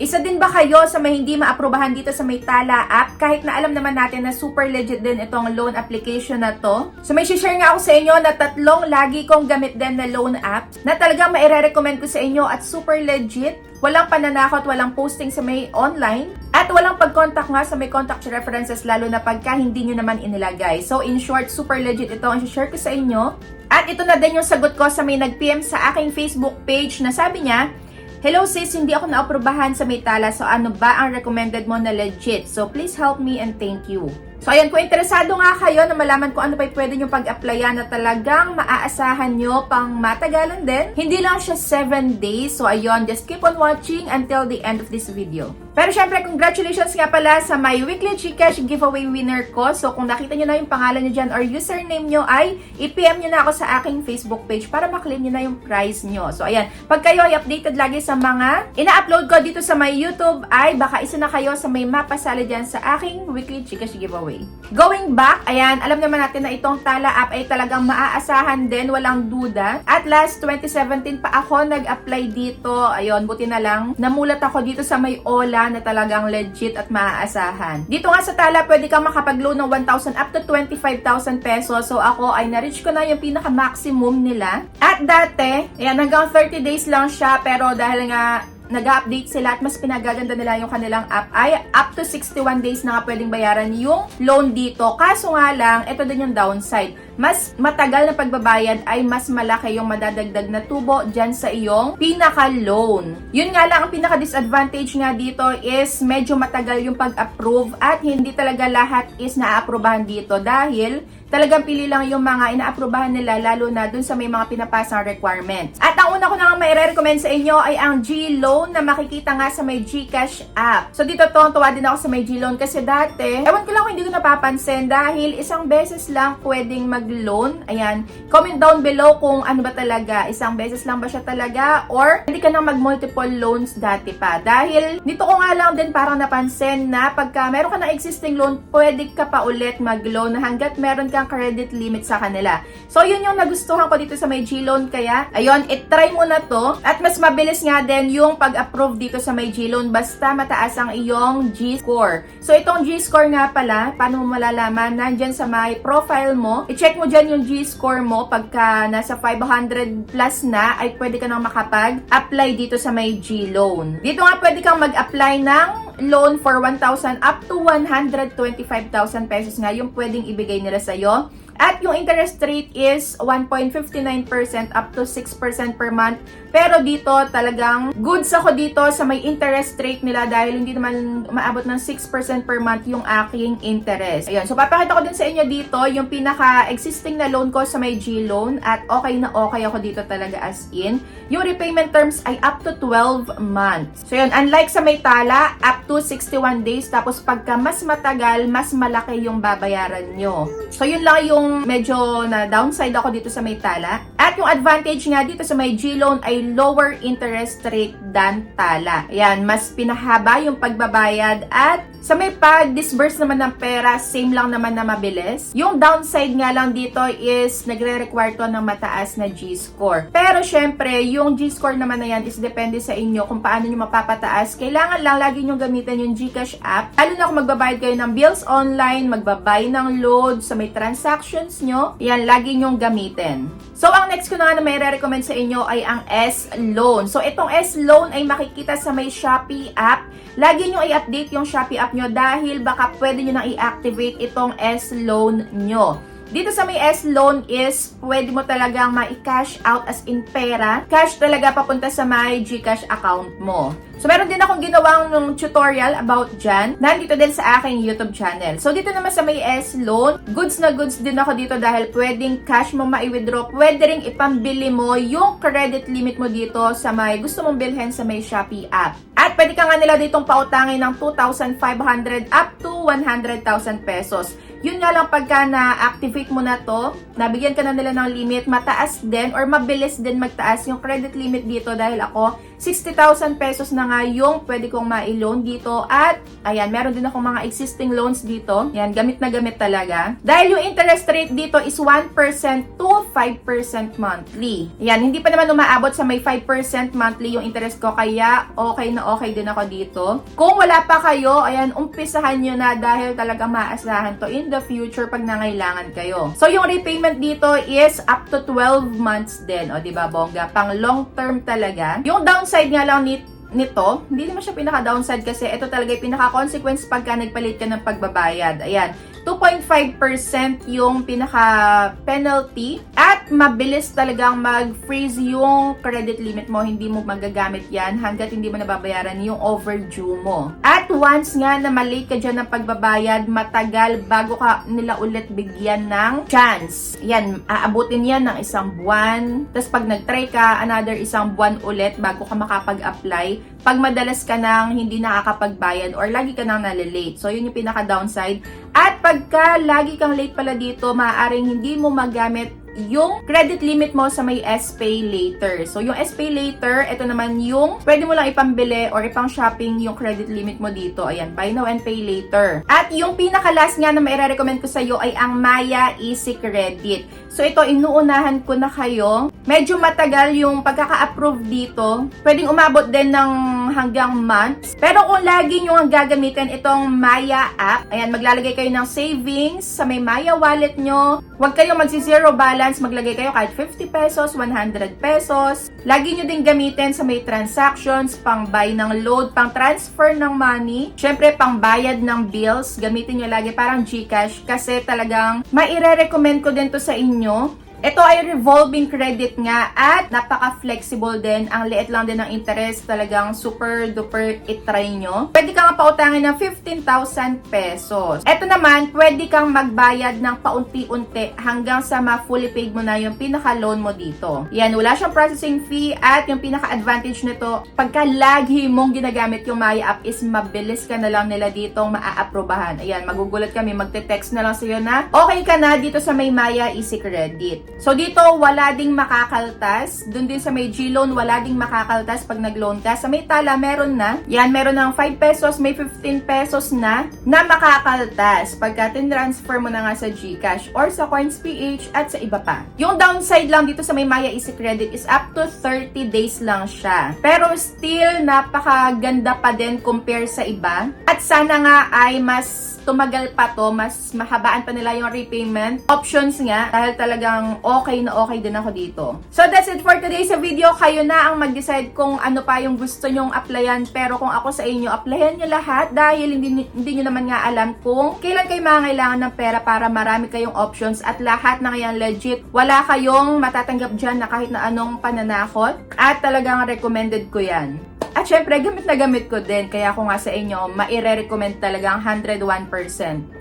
Isa din ba kayo sa may hindi maaprubahan dito sa may Tala app? Kahit na alam naman natin na super legit din itong loan application na to. So may share nga ako sa inyo na 3 lagi kong gamit din na loan app na talagang maire-recommend ko sa inyo at super legit. Walang pananakot, walang posting sa may online, at walang pag-contact nga sa may contact references lalo na pagka hindi nyo naman inilagay. So in short, super legit ito ang share ko sa inyo. At ito na din yung sagot ko sa may nag-PM sa aking Facebook page na sabi niya, "Hello sis, hindi ako naaprubahan sa may Tala, so ano ba ang recommended mo na legit? So please help me and thank you." So ayan, kung interesado nga kayo na malaman kung ano pa pwede nyo pag-applyan na talagang maaasahan nyo pang matagalan din, hindi lang siya 7 days. So ayun, just keep on watching until the end of this video. Pero syempre, congratulations nga pala sa my weekly Gcash giveaway winner ko. So kung nakita nyo na yung pangalan nyo dyan or username nyo ay i-PM nyo na ako sa aking Facebook page para maklaim nyo na yung prize nyo. So ayan, pag kayo ay updated lagi sa mga ina-upload ko dito sa my YouTube ay baka isa na kayo sa may mapasali dyan sa aking weekly Gcash giveaway. Going back, ayan, alam naman natin na itong Tala app ay talagang maaasahan din, walang duda. At last 2017 pa ako nag-apply dito. Ayun, buti na lang namulat ako dito sa may Ola na talagang legit at maaasahan. Dito nga sa Tala, pwede kang makapag-loan ng 1,000 up to 25,000 pesos. So ako ay na-reach ko na yung pinaka-maximum nila. At dati, ayan, hanggang 30 days lang siya, pero dahil nga nag-update sila at mas pinagaganda nila yung kanilang app ay up to 61 days na nga pwedeng bayaran yung loan dito. Kaso nga lang, ito din yung downside. Mas matagal na pagbabayad ay mas malaki yung madadagdag na tubo dyan sa iyong pinaka-loan. Yun nga lang, ang pinaka-disadvantage nga dito is medyo matagal yung pag-approve at hindi talaga lahat is na-approbahan dito dahil talagang pili lang yung mga ina-approbahan nila lalo na dun sa may mga pinapasang requirements. At ang una ko na nga mai-recommend sa inyo ay ang G-Loan na makikita nga sa may Gcash app. So dito tuwa din ako sa may G-Loan kasi dati, ewan ko lang kung hindi ko napapansin dahil isang beses lang pwedeng mag-loan. Ayan, comment down below kung ano ba talaga, isang beses lang ba siya talaga or hindi ka nang mag-multiple loans dati pa. Dahil dito ko nga lang din parang napansin na pagka meron ka na existing loan, pwede ka pa ulit mag-loan hanggat meron ka credit limit sa kanila. So, yun yung nagustuhan ko dito sa may G-Loan. Kaya, ayun, i-try mo na to. At mas mabilis nga din yung pag-approve dito sa may G-Loan basta mataas ang iyong G-score. So, itong G-score nga pala, paano mo malalaman? Nandyan sa may profile mo. I-check mo dyan yung G-score mo. Pagka nasa 500 plus na, ay pwede ka nang makapag-apply dito sa may G-Loan. Dito nga pwede kang mag-apply ng loan for 1,000 up to 125,000 pesos nga yung pwedeng ibigay nila sa'yo. At yung interest rate is 1.59% up to 6% per month. Pero dito talagang goods ako dito sa may interest rate nila dahil hindi naman maabot ng 6% per month yung aking interest. Ayun, so papakita ko din sa inyo dito yung pinaka-existing na loan ko sa may G-Loan at okay na okay ako dito talaga as in. Yung repayment terms ay up to 12 months. So yun, unlike sa may Tala, up to 61 days. Tapos pagka mas matagal, mas malaki yung babayaran nyo. So yun lang yung medyo na downside ako dito sa may Tala. At yung advantage nga dito sa may G-Loan ay lower interest rate than Tala. Ayan, mas pinahaba yung pagbabayad at sa may pag-disburse naman ng pera, same lang naman na mabilis. Yung downside nga lang dito is nagre-require to ng mataas na G-score. Pero syempre, yung G-score naman na yan is depende sa inyo kung paano nyo mapapataas. Kailangan lang lagi nyo gamitin yung Gcash app. Lalo na kung magbabayad kayo ng bills online, magbabay ng load sa may transactions nyo, yan, lagi nyong gamitin. So, ang next ko na nga na may re-recommend sa inyo ay ang S-Loan. So, itong S-Loan ay makikita sa may Shopee app. Lagi nyo i-update yung Shopee app nyo dahil baka pwede nyo nang i-activate itong S-Loan nyo. Dito sa may S-Loan is pwede mo talagang ma-cash out as in pera. Cash talaga papunta sa may Gcash account mo. So, meron din akong ginawang tutorial about dyan. Nandito din sa aking YouTube channel. So, dito naman sa may S-Loan, goods na goods din ako dito dahil pwedeng cash mo ma-withdraw. Pwede ring ipambili mo yung credit limit mo dito sa may gusto mong bilhin sa may Shopee app. At pwede ka nga nila ditong pautangin ng 2,500 up to 100,000 pesos. Yun nga lang pagka na-activate mo na to, nabigyan ka na nila ng limit, mataas din or mabilis din magtaas yung credit limit dito dahil ako 60,000 pesos na nga yung pwede kong ma-loan dito. At, ayan, meron din akong mga existing loans dito. Yan, gamit na gamit talaga. Dahil yung interest rate dito is 1% to 5% monthly. Ayan, hindi pa naman umaabot sa may 5% monthly yung interest ko, kaya okay na okay din ako dito. Kung wala pa kayo, ayan, umpisahan nyo na dahil talaga maasahan to in the future pag nangailangan kayo. So, yung repayment dito is up to 12 months din. O, diba, bongga? Pang long term talaga. Yung downside nga lang nito, hindi naman siya pinaka-downside kasi ito talaga yung pinaka-consequence pagka nagpalit ka ng pagbabayad. Ayan, 2.5% yung pinaka-penalty at mabilis talagang mag-freeze yung credit limit mo. Hindi mo magagamit yan hanggat hindi mo nababayaran yung overdue mo. At once nga na malate ka dyan ng pagbabayad, matagal bago ka nila ulit bigyan ng chance. Yan, aabutin yan ng 1 buwan. Tapos pag nag-try ka, another 1 buwan ulit bago ka makapag-apply. Pag madalas ka nang hindi nakakapagbayad or lagi ka nang nalilate. So, yun yung pinaka-downside. At pagka lagi kang late pala dito, maaaring hindi mo magamit yung credit limit mo sa may SPay Later. So, yung SPay Later, ito naman yung pwede mo lang ipambili or ipang shopping yung credit limit mo dito. Ayan, buy now and pay later. At yung pinaka-last nga na maire-recommend ko sa iyo ay ang Maya Easy Credit. So, ito, inuunahan ko na kayo. Medyo matagal yung pagkaka-approve dito. Pwedeng umabot din ng hanggang months. Pero kung lagi nyo ang gagamitin itong Maya app, ayan, maglalagay kayo ng savings sa may Maya wallet nyo. Huwag kayong magsi-zero balance. Maglagay kayo kahit 50 pesos, 100 pesos. Lagi nyo din gamitin sa may transactions, pang buy ng load, pang transfer ng money. Syempre, pang bayad ng bills. Gamitin nyo lagi parang GCash kasi talagang maire-recommend ko din to sa inyo. Ito ay revolving credit nga at napaka-flexible din. Ang liit lang din ng interest. Talagang super duper itry nyo. Pwede kang pautangin ng 15,000 pesos. Ito naman, pwede kang magbayad ng paunti-unti hanggang sa ma-fully paid mo na yung pinaka-loan mo dito. Yan, wala siyang processing fee at yung pinaka-advantage nito, pagka lagi mong ginagamit yung Maya app is mabilis ka na lang nila ditong maa-aprobahan. Ayan, magugulat kami, magte-text na lang sa'yo na okay ka na dito sa may Maya Easy Credit. So, dito, wala ding makakaltas. Doon din sa may G-Loan, wala ding makakaltas pag nag-loan ka. Sa may Tala, meron na. Yan, meron ng 5 pesos, may 15 pesos na makakaltas. Pagka tin-transfer mo na nga sa GCash or sa CoinsPH at sa iba pa. Yung downside lang dito sa may Maya Easy Credit is up to 30 days lang siya. Pero still, napakaganda pa din compare sa iba. At sana nga ay mas tumagal pa to, mas mahabaan pa nila yung repayment options nga dahil talagang okay na okay din ako dito. So that's it for today sa video. Kayo na ang mag-decide kung ano pa yung gusto nyong applyan, pero kung ako sa inyo, applyan nyo lahat dahil hindi nyo naman nga alam kung kailan kayo mangailangan ng pera para marami kayong options at lahat na ngayon legit. Wala kayong matatanggap dyan na kahit na anong pananakot at talagang recommended ko yan. At syempre, gamit na gamit ko din. Kaya ako nga sa inyo, maire-recommend talagang 101%.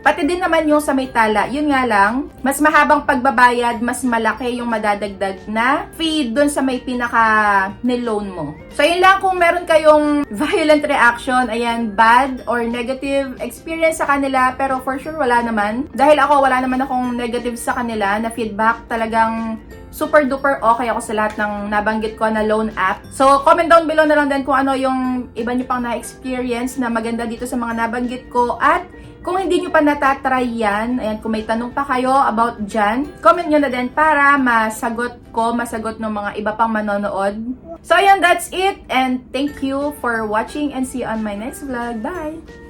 Pati din naman yung sa may Tala. Yun nga lang, mas mahabang pagbabayad, mas malaki yung madadagdag na fee dun sa may pinaka-niloan mo. So, yun lang, kung meron kayong violent reaction, ayan, bad or negative experience sa kanila, pero for sure, wala naman. Dahil ako, wala naman akong negative sa kanila na feedback. Talagang super duper okay ako sa lahat ng nabanggit ko na loan app. So, comment down below na lang din kung ano yung iba nyo pang na-experience na maganda dito sa mga nabanggit ko. At kung hindi nyo pa natatry yan, ayan, kung may tanong pa kayo about dyan, comment nyo na din para masagot ng mga iba pang manonood. So, ayan, that's it. And thank you for watching and see you on my next vlog. Bye!